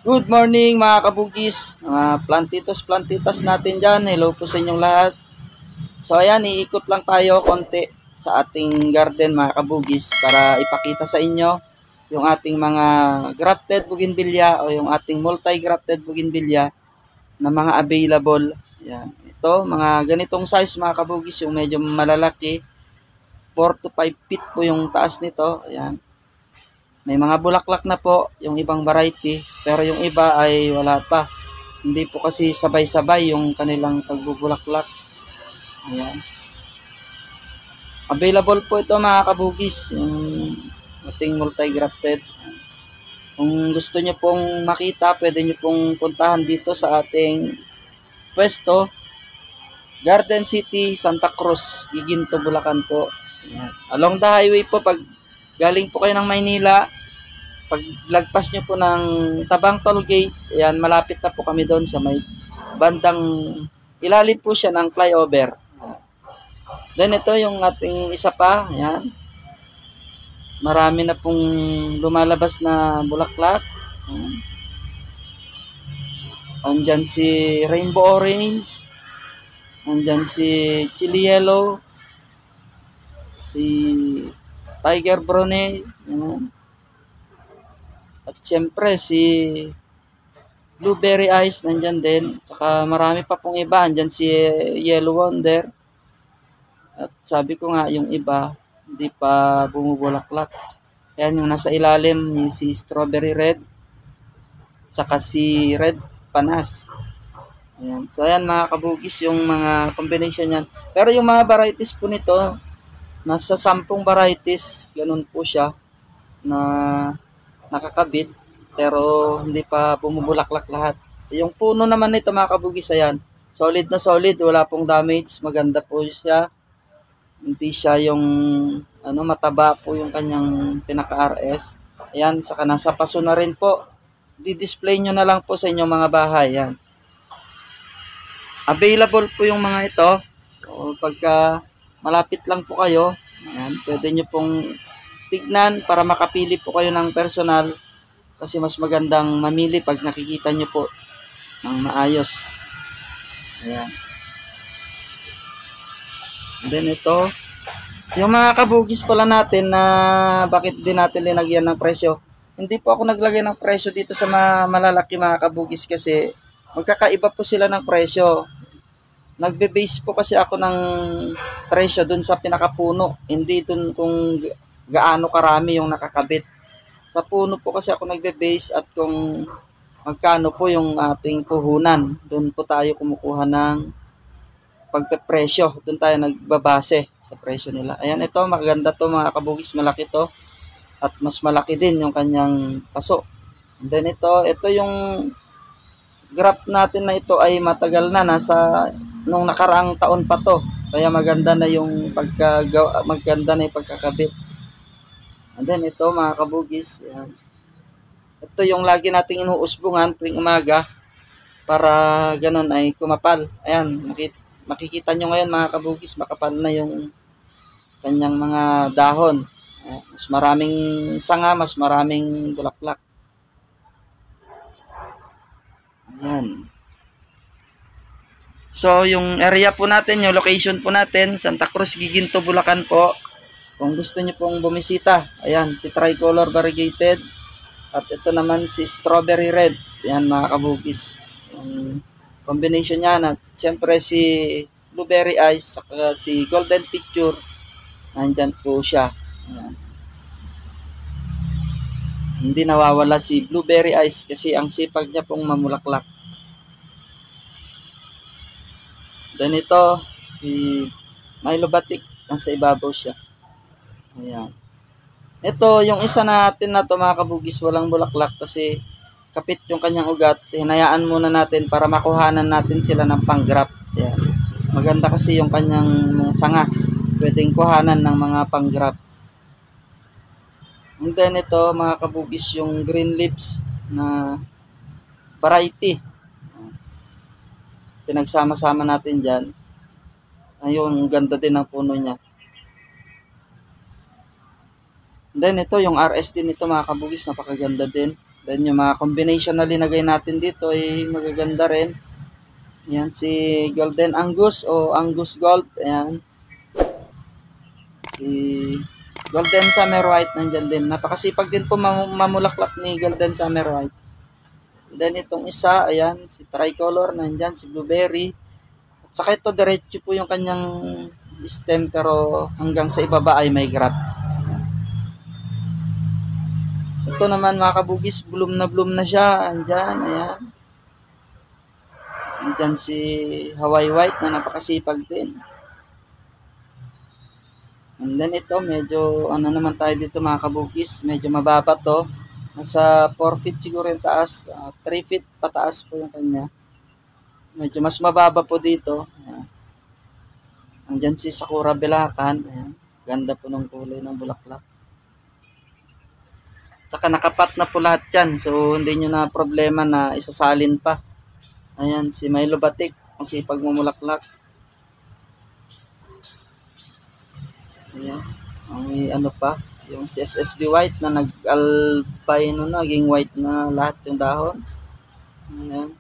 Good morning mga kabugis, mga plantitas natin dyan. Hello po sa inyong lahat. So ayan, iikot lang tayo konti sa ating garden mga kabugis para ipakita sa inyo yung ating mga grafted bougainvillea o yung ating multi-grafted bougainvillea na mga available. Yan. Ito, mga ganitong size mga kabugis, yung medyo malalaki. 4 to 5 feet po yung taas nito. Ayan. May mga bulaklak na po yung ibang variety, pero yung iba ay wala pa. Hindi po kasi sabay-sabay yung kanilang pagbubulaklak. Ayan. Available po ito mga kabugis, yung ating multi-grafted. Kung gusto nyo pong makita, pwede nyo pong puntahan dito sa ating pwesto, Garden City, Santa Cruz, Giginto, Bulacan po. Ayan. Along the highway po, pag galing po kayo ng Maynila, pag lagpas nyo po ng Tabang Toll Gate, ayan, malapit na po kami doon sa may bandang ilalim po siya ng flyover. Then ito yung ating isa pa, ayan. Marami na pong lumalabas na bulaklak. Ayan. Andyan si Rainbow Orange. Andyan si Chili Yellow. Si Tiger Brunei. Ayan. At syempre si Blueberry Ice nandyan din. Saka marami pa pong iba. Andyan si Yellow Wonder. At sabi ko nga yung iba hindi pa bumubulaklak. Ayan yung nasa ilalim si Strawberry Red. Saka si Red Panas. Ayan. So ayan mga kabugis yung mga combination yan. Pero yung mga varieties po nito, nasa 10 varieties. Ganun po siya na nakakabit pero hindi pa bumubulaklak lahat. Yung puno naman nito mga kabugis, ayan, solid na solid, wala pong damage, maganda po siya. Hindi siya yung mataba po yung kanyang pinaka-RS. Ayan, saka nasa paso na rin po. Di-display nyo na lang po sa inyong mga bahay. Ayan. Available po yung mga ito. O, pagka malapit lang po kayo, ayan, pwede nyo pong tignan para makapili po kayo ng personal kasi mas magandang mamili pag nakikita nyo po ng maayos. Ayan. And then ito, yung mga kabugis pala natin na bakit din natin linagyan ng presyo. Hindi po ako naglagay ng presyo dito sa malalaki mga kabugis kasi magkakaiba po sila ng presyo. Nagbe-base po kasi ako ng presyo dun sa pinakapuno, hindi dun kung gaano karami yung nakakabit. Sa puno po kasi ako nagbe-base at kung magkano po yung ating puhunan. Doon po tayo kumukuha ng pagpepresyo. Doon tayo nagbabase sa presyo nila. Ayan, ito maganda to mga kabugis, malaki to. At mas malaki din yung kanyang paso. And then ito yung graph natin na ito ay matagal na, nasa nung nakaraang taon pa to. Kaya maganda na yung maganda na yung pagkakabit. And then ito mga kabugis, yan. Ito yung lagi nating inuusbungan tuwing umaga para ganun ay kumapal. Ayan, makikita nyo ngayon mga kabugis, makapal na yung kanyang mga dahon. Ayan, mas maraming sanga, mas maraming bulaklak. Ayan. So yung area po natin, yung location po natin, Santa Cruz, Giginto, Bulacan po. Kung gusto niyo pong bumisita, ayan, si Tricolor Variegated. At ito naman si Strawberry Red. Ayan mga kabugis. Yung combination niya. At siyempre si Blueberry Ice, saka si Golden Picture. Nandyan po siya. Ayan. Hindi nawawala si Blueberry Ice kasi ang sipag niya pong mamulaklak. Then ito, si Milo Batik. Nasa ibabaw siya. Ayan. Ito, yung isa natin na to mga kabugis, walang bulaklak kasi kapit yung kanyang ugat. Hinayaan muna natin para makuhanan natin sila ng pang-graft. Ayan. Maganda kasi yung kanyang sanga. Pwedeng kuhanan ng mga pang-graft. And then ito mga kabugis, yung green leaves na variety. Pinagsama-sama natin dyan. Ayun, ganda din ang puno niya. Then ito yung RS din ito mga kabugis, napakaganda din. Then yung mga combination na linagay natin dito ay magaganda rin. Ayan, si Golden Angus o Angus Gold. Ayan. Si Golden Summer White nandyan din. Napakasipag din po mamulaklak ni Golden Summer White. Then itong isa, ayan, si Tricolor nandyan, si Blueberry. At saka ito, diretso po yung kanyang stem pero hanggang sa ibaba ay may graft. Ito naman mga kabugis, bloom na siya. Andyan, ayan. Andyan si Hawaii White na napakasipag din. And then ito, medyo ano naman tayo dito mga kabugis, medyo mababa to. Nasa 4 feet siguro yung taas, 3 feet pataas po yung kanya. Medyo mas mababa po dito. Ayan. Andyan si Sakura Belacan. Ayan. Ganda po ng kulay ng bulaklak. Saka nakapat na po lahat yan. So hindi nyo na problema na isasalin pa. Ayan, si Milo Batik. Kasi pag mamulaklak. Ayan. May ano pa. Yung si SSB White na nag-albino na. Naging white na lahat yung dahon. Ayan.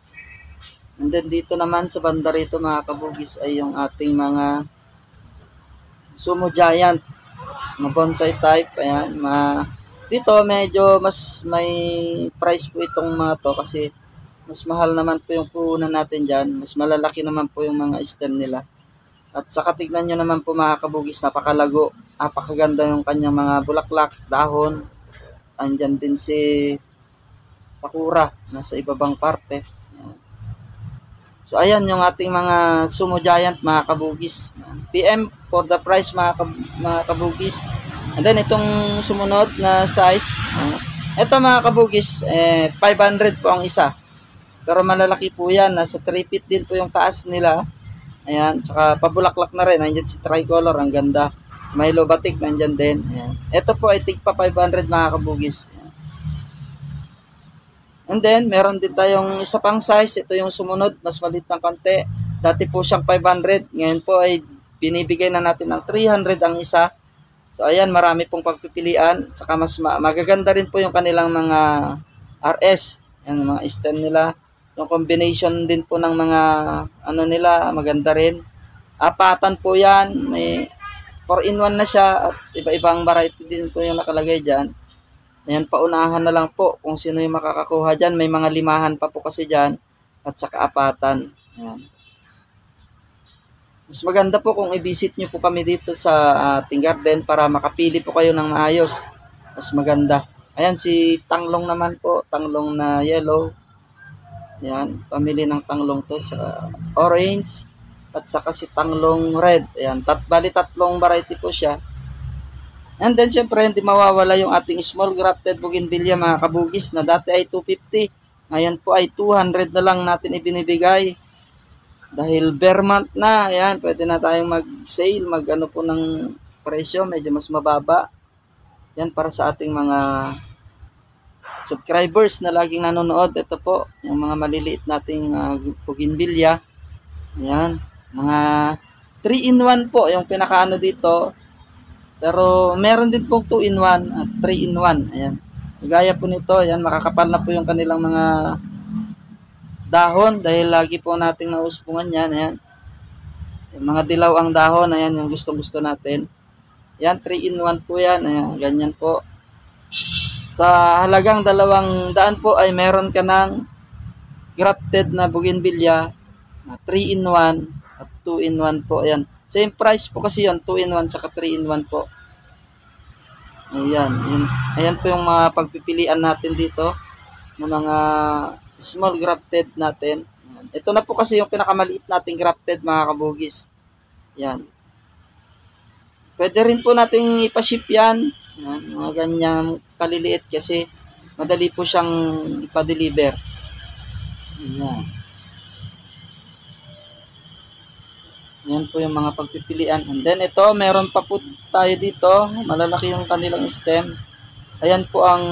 And then dito naman sa banda rito mga kabugis ay yung ating mga Sumo Giant na bonsai type. Ayan. Dito medyo mas may price po itong mga to kasi mas mahal naman po yung puhunan natin dyan. Mas malalaki naman po yung mga stem nila. At saka tignan nyo naman po mga kabugis, napakalago. Napakaganda yung kanyang mga bulaklak, dahon. Andyan din si Sakura, nasa ibabang parte. So ayan yung ating mga Sumo Giant mga kabugis. PM for the price mga kabugis. And then itong sumunod na size, ito mga kabugis, 500 po ang isa. Pero malalaki po yan, nasa 3 feet din po yung taas nila. Ayan, saka pabulaklak na rin, nandiyan si Tricolor, ang ganda. Milo Batik, nandiyan din. Ayan. Ito po ay tig pa 500 mga kabugis. Ayan. And then, meron din tayong isa pang size, ito yung sumunod, mas maliit ng konti. Dati po siyang 500, ngayon po ay binibigay na natin ng 300 ang isa. So ayan, marami pong pagpipilian. Saka mas magaganda rin po yung kanilang mga RS. Yan, mga stem nila. Yung combination din po ng mga ano nila, maganda rin. Apatan po yan. May 4-in-1 na siya. At iba-ibang variety din po yung nakalagay dyan. Ayan, paunahan na lang po kung sino yung makakakuha dyan. May mga limahan pa po kasi dyan. At saka apatan. Ayan. Mas maganda po kung i-visit nyo po kami dito sa ating garden para makapili po kayo ng maayos. Mas maganda. Ayan, si Tanglong naman po. Tanglong na yellow. Ayan, pamili ng tanglong to sa orange. At saka si Tanglong red. Ayan, bali tatlong variety po siya. And then, syempre, hindi mawawala yung ating small grafted bougainvillea mga kabugis na dati ay 250. Ngayon po ay 200 na lang natin ibinibigay. Dahil bare month na, ayan, pwede na tayong mag-sale, mag-ano po ng presyo, medyo mas mababa. Yan para sa ating mga subscribers na laging nanonood. Ito po, yung mga maliliit nating bougainvillea. Ayan, mga 3-in-1 po, yung pinakaano dito. Pero meron din pong 2-in-1 at 3-in-1. Ayan, gaya po nito, ayan, makakapal na po yung kanilang mga dahon dahil lagi po nating nauspungan yan. Ayan. Yung mga dilaw ang dahon. Ayan yung gustong-gusto natin. Yan, 3-in-1 po yan. Ayan, ganyan po. Sa halagang 200 po ay meron ka ng grafted na bougainvillea na 3-in-1 at 2-in-1 po. Ayan. Same price po kasi yun. 2-in-1 saka 3-in-1 po. Ayan. Ayan po yung mga pagpipilian natin dito ng mga small grafted natin. Ito na po kasi yung pinakamaliit nating grafted mga kabugis. Yan. Pwede rin po nating ipaship yan. Yan, mga ganyang kaliliit kasi madali po siyang ipa-deliver. Yan. Yan po yung mga pagpipilian. And then ito, meron pa po tayo dito. Malalaki yung kanilang stem. Ayan po ang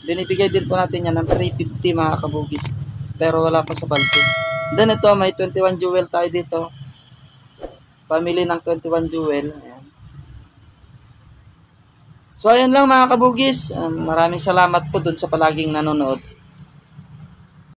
binibigay din po natin yan ng 350 mga kabugis. Pero wala pa sa balde. Then ito, may 21 jewel tayo dito. Pamili ng 21 jewel. Ayan. So ayun lang mga kabugis. Maraming salamat po dun sa palaging nanonood.